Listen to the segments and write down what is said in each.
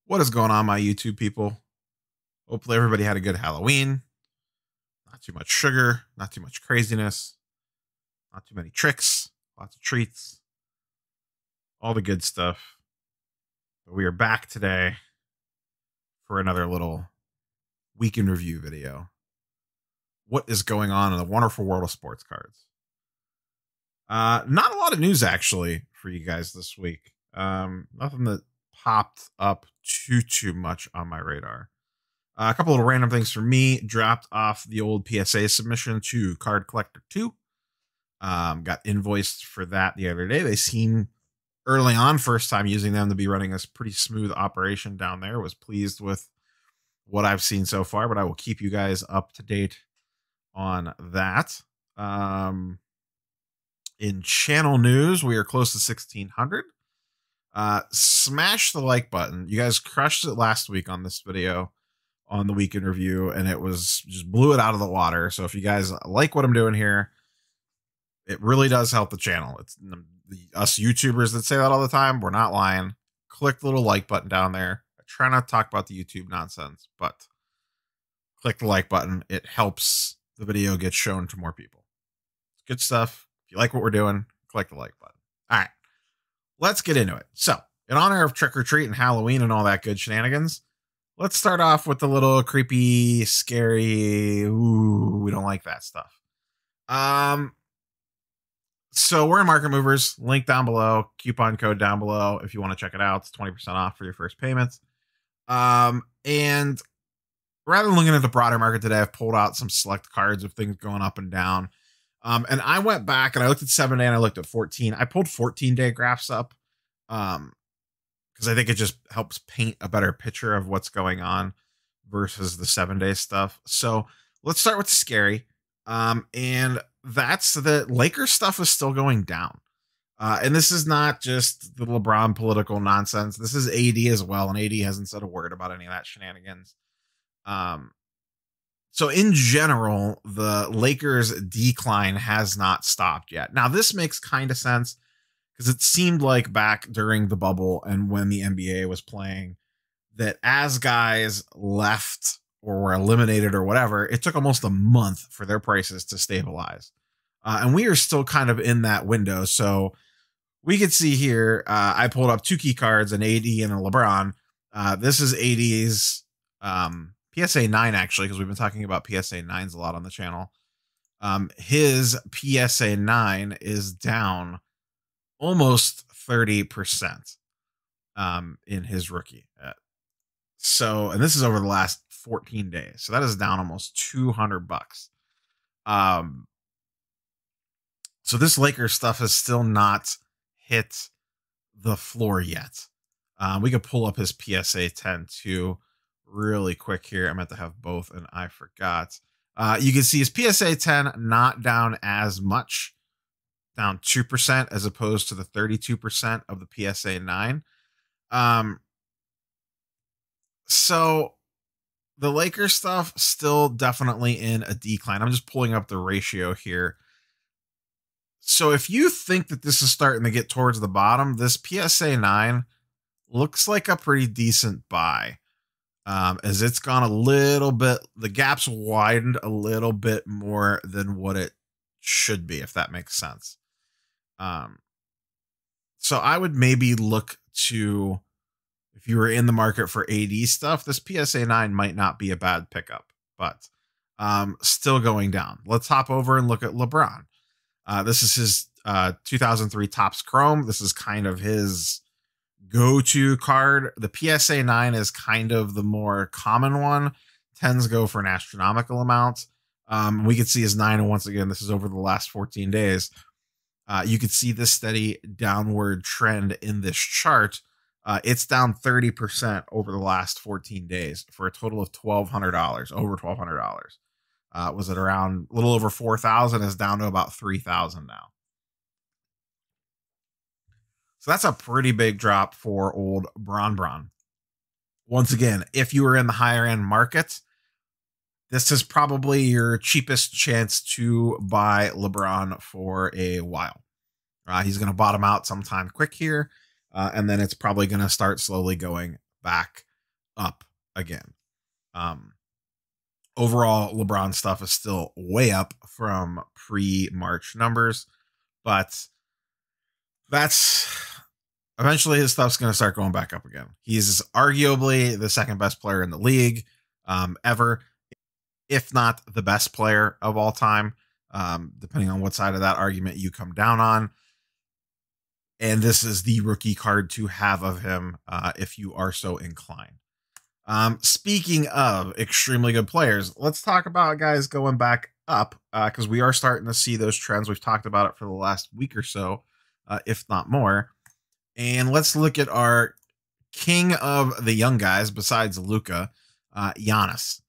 What is going on, my YouTube people? Hopefully, everybody had a good Halloween. Not too much sugar, not too much craziness, not too many tricks, lots of treats, all the good stuff. But we are back today for another little week in review video. What is going on in the wonderful world of sports cards? Not a lot of news actually for you guys this week. Nothing that popped up too much on my radar. A couple little random things for me. Dropped off the old PSA submission to Card Collector 2. Got invoiced for that the other day. They seem early on, first time using them, to be running this pretty smooth operation down there. Was pleased with what I've seen so far, but I will keep you guys up to date on that. In channel news, we are close to 1,600. Smash the like button. You guys crushed it last week on this video on the week in review, and it was just blew it out of the water. So if you guys like what I'm doing here, it really does help the channel. It's us YouTubers that say that all the time. We're not lying. Click the little like button down there. I try not to talk about the YouTube nonsense, but click the like button. It helps the video get shown to more people. It's good stuff. If you like what we're doing, click the like button. All right, let's get into it. So in honor of Trick or Treat and Halloween and all that good shenanigans, let's start off with the little creepy, scary, ooh, we don't like that stuff. So we're in Market Movers, link down below, coupon code down below if you want to check it out. It's 20% off for your first payments. And rather than looking at the broader market today, I've pulled out some select cards of things going up and down. And I went back and I looked at 7-day and I looked at 14. I pulled 14-day graphs up because I think it just helps paint a better picture of what's going on versus the 7-day stuff. So let's start with the scary. And that's the Lakers stuff is still going down. And this is not just the LeBron political nonsense. This is AD as well. And AD hasn't said a word about any of that shenanigans. So in general, the Lakers decline has not stopped yet. Now, this makes kind of sense because it seemed like back during the bubble and when the NBA was playing that as guys left or were eliminated or whatever, it took almost a month for their prices to stabilize. And we are still kind of in that window. So we could see here, I pulled up two key cards, an AD and a LeBron. This is AD's PSA 9, actually, because we've been talking about PSA 9s a lot on the channel. His PSA 9 is down almost 30% in his rookie. So, and this is over the last 14 days. So that is down almost $200. So this Lakers stuff has still not hit the floor yet. We could pull up his PSA 10 too really quick here. I meant to have both and I forgot. You can see his PSA 10 not down as much, down 2% as opposed to the 32% of the PSA 9. So the Lakers stuff still definitely in a decline. I'm just pulling up the ratio here. So if you think that this is starting to get towards the bottom, this PSA 9 looks like a pretty decent buy. As it's gone a little bit, the gap's widened a little bit more than what it should be, if that makes sense. So I would maybe look to, if you were in the market for AD stuff, this PSA 9 might not be a bad pickup, but still going down. Let's hop over and look at LeBron. This is his 2003 Topps Chrome. This is kind of his go-to card. The PSA 9 is kind of the more common one. 10s go for an astronomical amount. We could see his 9, and once again, this is over the last 14 days. You could see this steady downward trend in this chart. It's down 30% over the last 14 days for a total of $1,200, over $1,200. Was it around a little over 4,000? Is down to about 3,000 now. So that's a pretty big drop for old Bron. Once again, if you were in the higher end market, this is probably your cheapest chance to buy LeBron for a while. He's going to bottom out sometime quick here, and then it's probably going to start slowly going back up again. Overall, LeBron stuff is still way up from pre-March numbers, but that's eventually his stuff's going to start going back up again. He's arguably the second best player in the league ever, if not the best player of all time, depending on what side of that argument you come down on. And this is the rookie card to have of him if you are so inclined. Speaking of extremely good players, let's talk about guys going back up because we are starting to see those trends. We've talked about it for the last week or so, if not more. And let's look at our king of the young guys besides Luka, Giannis.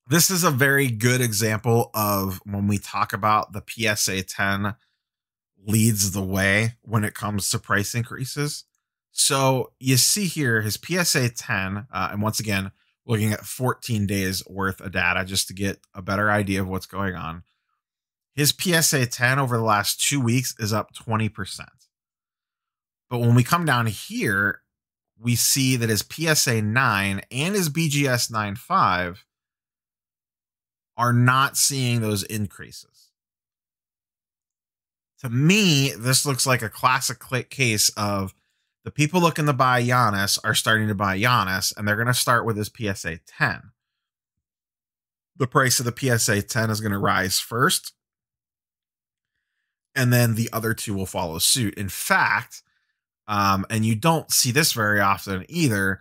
This is a very good example of when we talk about the PSA 10 leads the way when it comes to price increases. So you see here his PSA 10, and once again, looking at 14 days worth of data just to get a better idea of what's going on. His PSA 10 over the last 2 weeks is up 20%. But when we come down here, we see that his PSA 9 and his BGS 9.5 are not seeing those increases. To me, this looks like a classic case of the people looking to buy Giannis are starting to buy Giannis, and they're going to start with his PSA 10. The price of the PSA 10 is going to rise first, and then the other two will follow suit. In fact, and you don't see this very often either,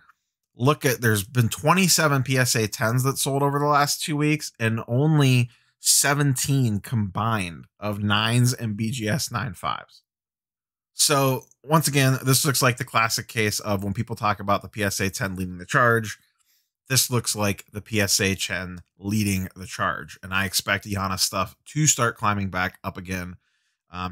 there's been 27 PSA 10s that sold over the last 2 weeks, and only 17 combined of 9s and BGS 9.5s. So once again, this looks like the classic case of when people talk about the PSA 10 leading the charge, this looks like the PSA 10 leading the charge. And I expect Giannis stuff to start climbing back up again.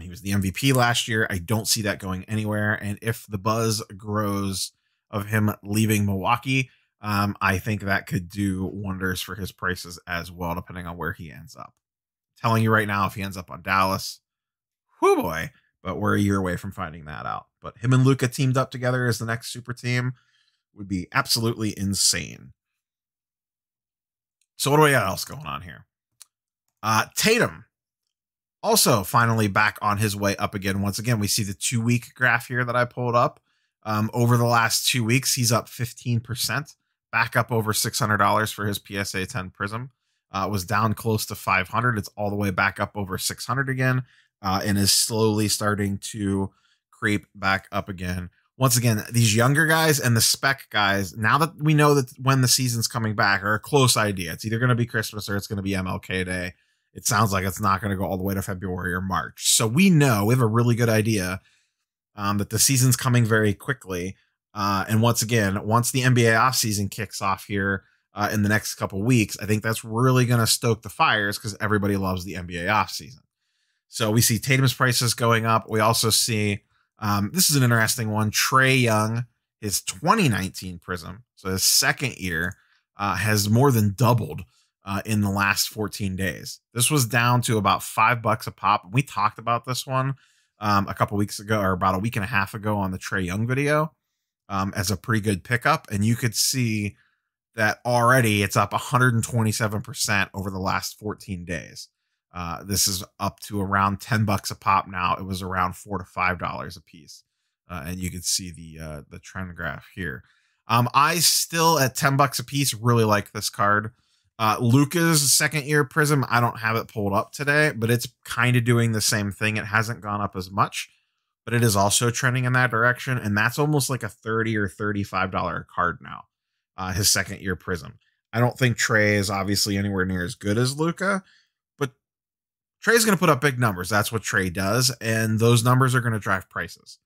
He was the MVP last year. I don't see that going anywhere. And if the buzz grows of him leaving Milwaukee, I think that could do wonders for his prices as well, depending on where he ends up. I'm telling you right now, if he ends up on Dallas, whoo boy, but we're a year away from finding that out. But him and Luka teamed up together as the next super team would be absolutely insane. So what do we got else going on here? Tatum also finally back on his way up again. Once again, we see the 2-week graph here that I pulled up. Over the last 2 weeks, he's up 15%, back up over $600 for his PSA 10 Prism. Was down close to 500. It's all the way back up over 600 again, and is slowly starting to creep back up again. Once again, these younger guys and the spec guys, now that we know that when the season's coming back, are a close idea. It's either going to be Christmas or it's going to be MLK Day. It sounds like it's not going to go all the way to February or March. So we have a really good idea that the season's coming very quickly. And once again, once the NBA offseason kicks off here in the next couple weeks, I think that's really going to stoke the fires because everybody loves the NBA offseason. So we see Tatum's prices going up. We also see, this is an interesting one, Trae Young, his 2019 Prism, so his second year, has more than doubled in the last 14 days. This was down to about $5 a pop. We talked about this one a couple weeks ago, or about a week and a half ago on the Trae Young video, as a pretty good pickup. And you could see that already it's up 127% over the last 14 days. This is up to around $10 a pop now. It was around $4 to $5 a piece. And you can see the trend graph here. I still, at $10 a piece, really like this card. Luka's second year Prism, I don't have it pulled up today, but it's kind of doing the same thing. It hasn't gone up as much, but it is also trending in that direction. And that's almost like a $30 or $35 card now. His second year Prism. I don't think Trae is obviously anywhere near as good as Luka, but Trae's going to put up big numbers. That's what Trae does. And those numbers are going to drive prices.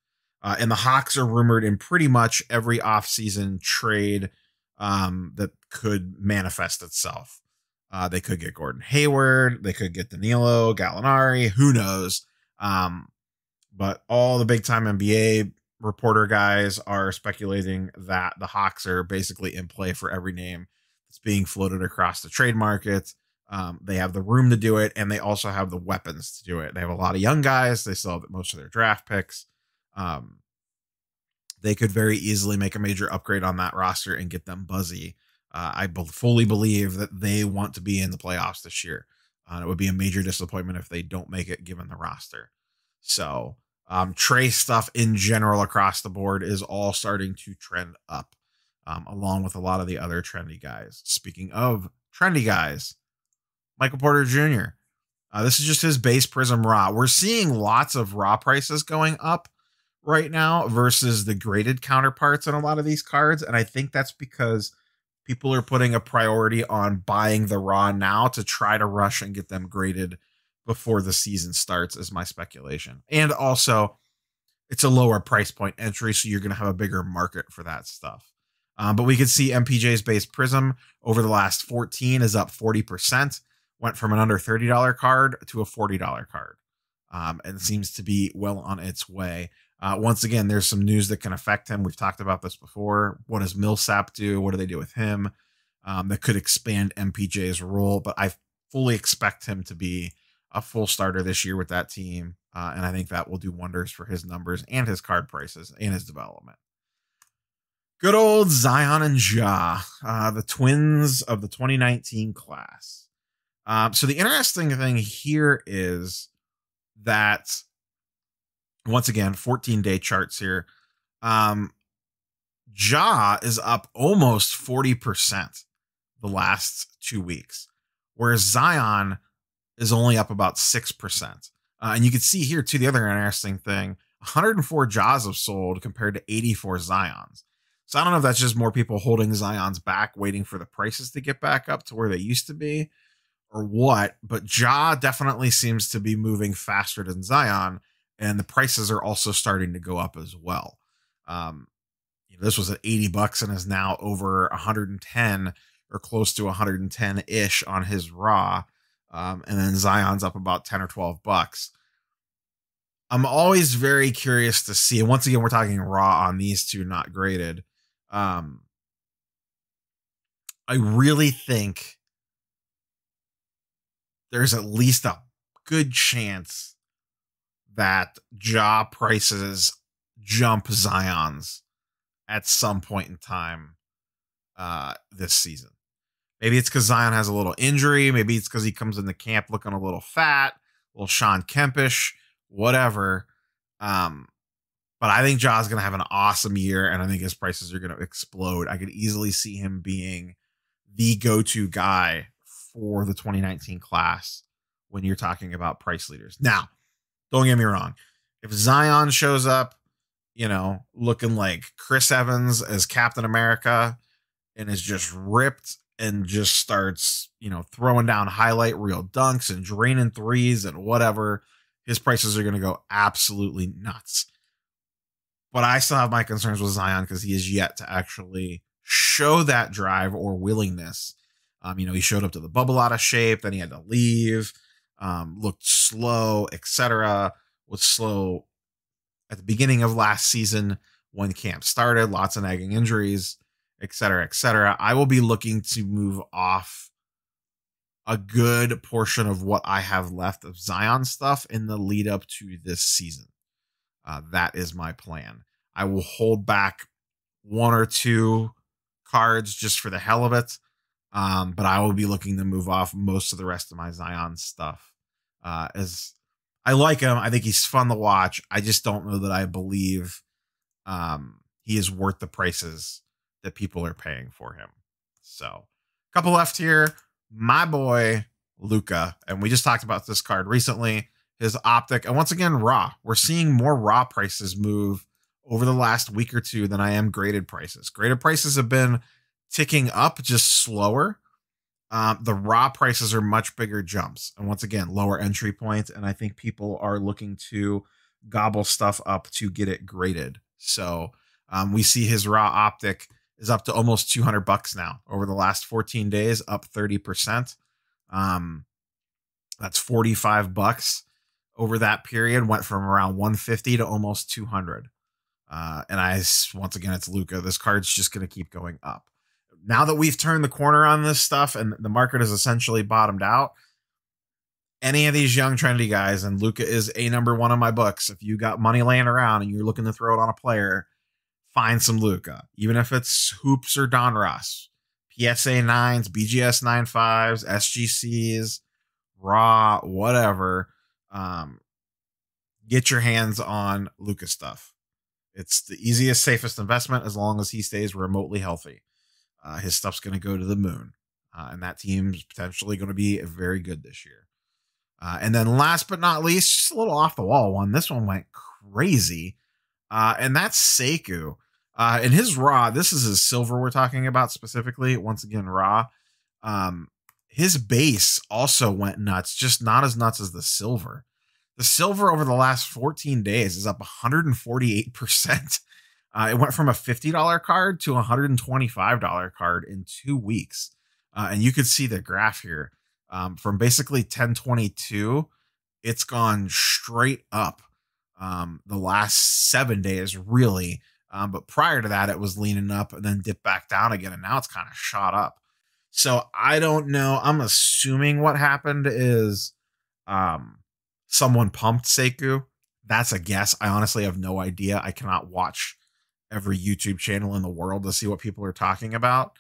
And the Hawks are rumored in pretty much every offseason trade that could manifest itself. They could get Gordon Hayward. They could get Danilo, Gallinari. Who knows? But all the big time NBA reporter guys are speculating that the Hawks are basically in play for every name that's being floated across the trade market. They have the room to do it, and they also have the weapons to do it. They have a lot of young guys. They still have most of their draft picks. they could very easily make a major upgrade on that roster and get them buzzy. Fully believe that they want to be in the playoffs this year. It would be a major disappointment if they don't make it given the roster. So Trey stuff in general across the board is all starting to trend up, along with a lot of the other trendy guys. Speaking of trendy guys, Michael Porter Jr. This is just his base Prism Raw. We're seeing lots of Raw prices going up right now versus the graded counterparts on a lot of these cards. And I think that's because people are putting a priority on buying the Raw now to try to rush and get them graded before the season starts, is my speculation. And also, it's a lower price point entry, so you're going to have a bigger market for that stuff. But we could see MPJ's base Prism over the last 14 is up 40%. Went from an under $30 card to a $40 card, and seems to be well on its way. Once again, there's some news that can affect him. We've talked about this before. What does Millsap do? What do they do with him? That could expand MPJ's role, but I fully expect him to be a full starter this year with that team, and I think that will do wonders for his numbers and his card prices and his development. Good old Zion and Ja, the twins of the 2019 class. So the interesting thing here is that, once again, 14-day charts here. Ja is up almost 40% the last 2 weeks, whereas Zion is only up about 6%. And you can see here, too, the other interesting thing, 104 Ja's have sold compared to 84 Zions. So I don't know if that's just more people holding Zions back, waiting for the prices to get back up to where they used to be, or what, but Ja definitely seems to be moving faster than Zion, and the prices are also starting to go up as well. This was at $80 and is now over 110 or close to 110-ish on his Raw. And then Zion's up about 10 or 12 bucks. I'm always very curious to see, and once again, we're talking Raw on these two, not graded. I really think there's at least a good chance that Ja prices jump Zion's at some point in time this season. Maybe it's because Zion has a little injury. Maybe it's because he comes in the camp looking a little fat, a little Sean Kempish, whatever. But I think Ja's going to have an awesome year, and I think his prices are going to explode. I could easily see him being the go-to guy for the 2019 class when you're talking about price leaders. Now, don't get me wrong. If Zion shows up, looking like Chris Evans as Captain America and is just ripped and just starts, throwing down highlight reel dunks and draining threes and whatever, his prices are going to go absolutely nuts. But I still have my concerns with Zion because he is yet to actually show that drive or willingness. He showed up to the bubble out of shape, then he had to leave, looked slow, etc. Was slow at the beginning of last season when camp started, lots of nagging injuries, etc., etc. I will be looking to move off a good portion of what I have left of Zion stuff in the lead up to this season. That is my plan. I will hold back one or two cards just for the hell of it. But I will be looking to move off most of the rest of my Zion stuff. As I like him, I think he's fun to watch. I just don't know that I believe he is worth the prices that people are paying for him. So, a couple left here. My boy Luka, and we just talked about this card recently. His optic, and once again, Raw. We're seeing more Raw prices move over the last week or two than I am graded prices. Graded prices have been ticking up, just slower. The Raw prices are much bigger jumps, and once again, lower entry points. And I think people are looking to gobble stuff up to get it graded. So we see his Raw optic is up to almost $200 now over the last 14 days, up 30%. That's $45 over that period. Went from around 150 to almost 200. Once again, it's Luka. This card's just going to keep going up. Now that we've turned the corner on this stuff and the market has essentially bottomed out, any of these young trendy guys, and Luka is a number one on my books. If you got money laying around and you're looking to throw it on a player, find some Luka, even if it's hoops or Donruss, PSA 9s, BGS 95s, SGCs, raw, whatever. Get your hands on Luka stuff. It's the easiest, safest investment as long as he stays remotely healthy. His stuff's going to go to the moon. And that team's potentially going to be very good this year. And then last but not least, just a little off the wall one. This one went crazy. And that's Sekou. And his raw, this is his silver we're talking about specifically. Once again, raw. His base also went nuts, just not as nuts as the silver. The silver over the last 14 days is up 148%. It went from a $50 card to a $125 card in 2 weeks. And you could see the graph here. From basically 1022, it's gone straight up the last 7 days, really. But prior to that, it was leaning up and then dipped back down again. And now it's kind of shot up. So I don't know. I'm assuming what happened is someone pumped Sekou. That's a guess. I honestly have no idea. I cannot watch every YouTube channel in the world to see what people are talking about.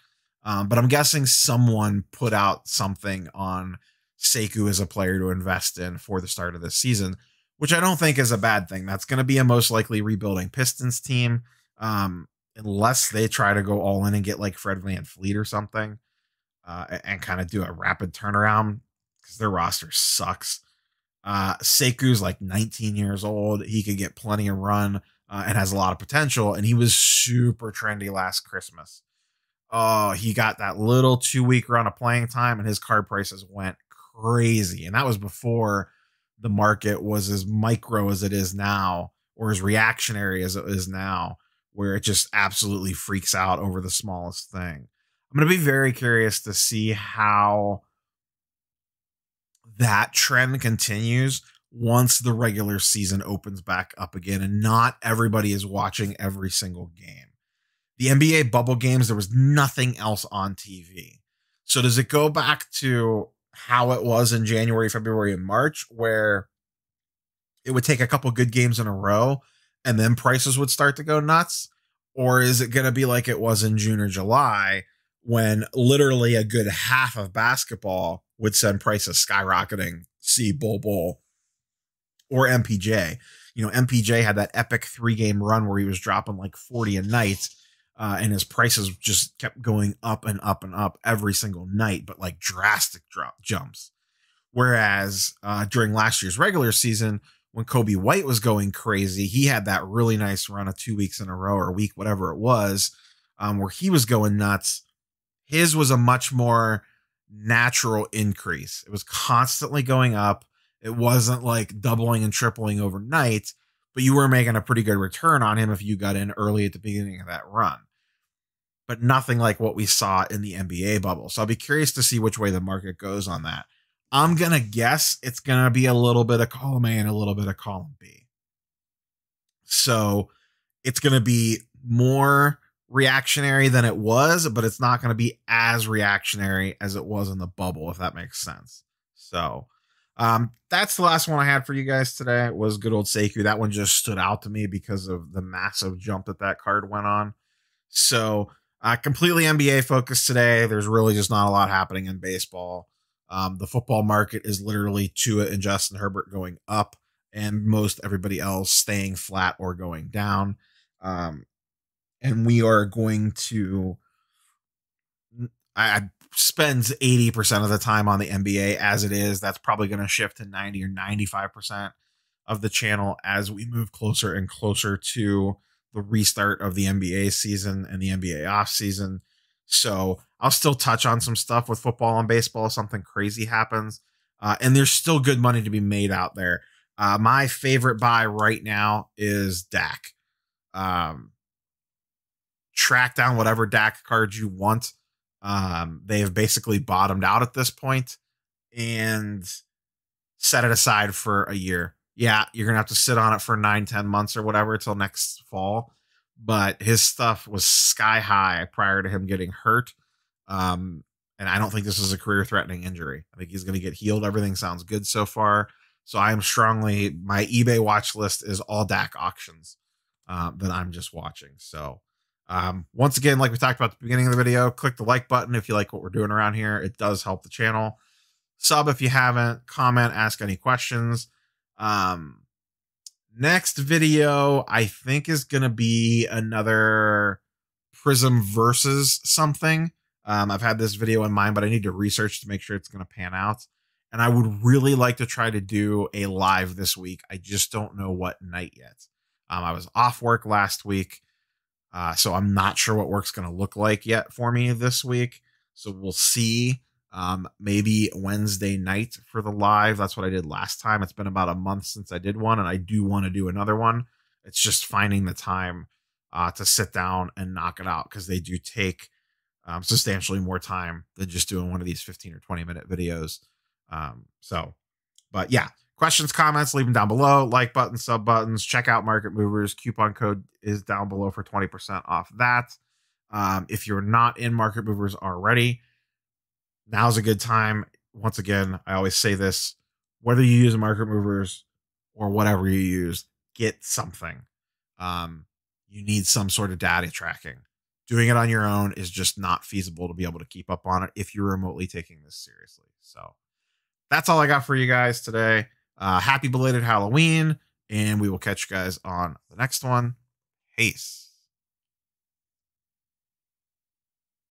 But I'm guessing someone put out something on Sekou as a player to invest in for the start of this season, which I don't think is a bad thing. That's going to be a most likely rebuilding Pistons team, unless they try to go all in and get like Fred VanVleet or something, and kind of do a rapid turnaround because their roster sucks. Sekou's like 19 years old. He could get plenty of run and has a lot of potential. And he was super trendy last Christmas. Oh, he got that little 2-week run of playing time and his card prices went crazy. And that was before the market was as micro as it is now, or as reactionary as it is now, where it just absolutely freaks out over the smallest thing. I'm going to be very curious to see how that trend continues once the regular season opens back up again and not everybody is watching every single game. The NBA bubble games, there was nothing else on TV. So does it go back to how it was in January, February, and March, where it would take a couple good games in a row and then prices would start to go nuts? Or is it going to be like it was in June or July, when literally a good half of basketball would send prices skyrocketing? See Bol Bol or MPJ. You know, MPJ had that epic 3-game run where he was dropping like 40 a night. And his prices just kept going up and up and up every single night, but like drastic jumps. Whereas during last year's regular season, when Kobe White was going crazy, he had that really nice run of 2 weeks in a row or a week, whatever it was, where he was going nuts. His was a much more natural increase. It was constantly going up. It wasn't like doubling and tripling overnight, but you were making a pretty good return on him if you got in early at the beginning of that run. But nothing like what we saw in the NBA bubble. So I'll be curious to see which way the market goes on that. I'm going to guess it's going to be a little bit of column A and a little bit of column B. So it's going to be more reactionary than it was, but it's not going to be as reactionary as it was in the bubble, if that makes sense. So that's the last one I had for you guys today. It was good old Sekou. That one just stood out to me because of the massive jump that card went on. So completely NBA focused today. There's really just not a lot happening in baseball. The football market is literally Tua and Justin Herbert going up and most everybody else staying flat or going down. And we are going to, I spends 80% of the time on the NBA as it is. That's probably going to shift to 90 or 95% of the channel as we move closer and closer to the restart of the NBA season and the NBA off season. So I'll still touch on some stuff with football and baseball if something crazy happens. And there's still good money to be made out there. My favorite buy right now is Dak. Track down whatever Dak cards you want. They have basically bottomed out at this point and set it aside for a year. Yeah, you're going to have to sit on it for 9-10 months or whatever till next fall. But his stuff was sky high prior to him getting hurt. And I don't think this is a career-threatening injury. I think he's going to get healed. Everything sounds good so far. So I am strongly, my eBay watch list is all Dak auctions. that I'm just watching. So once again, like we talked about at the beginning of the video, click the like button if you like what we're doing around here. It does help the channel. Sub if you haven't, comment, ask any questions. Next video, I think, is going to be another Prism versus something. I've had this video in mind, but I need to research to make sure it's going to pan out. And I would really like to try to do a live this week. I just don't know what night yet. I was off work last week, so I'm not sure what work's going to look like yet for me this week. So we'll see. Maybe Wednesday night for the live. That's what I did last time. It's been about a month since I did one, and I do want to do another one. It's just finding the time to sit down and knock it out, because they do take substantially more time than just doing one of these 15 or 20-minute videos. But yeah, questions, comments, leave them down below. Like buttons, sub buttons. Check out Market Movers. Coupon code is down below for 20% off that. If you're not in Market Movers already, now's a good time. Once again, I always say this, whether you use Market Movers or whatever you use, get something. You need some sort of data tracking. Doing it on your own is just not feasible to be able to keep up on it if you're remotely taking this seriously. So that's all I got for you guys today. Happy belated Halloween, and we will catch you guys on the next one. Peace.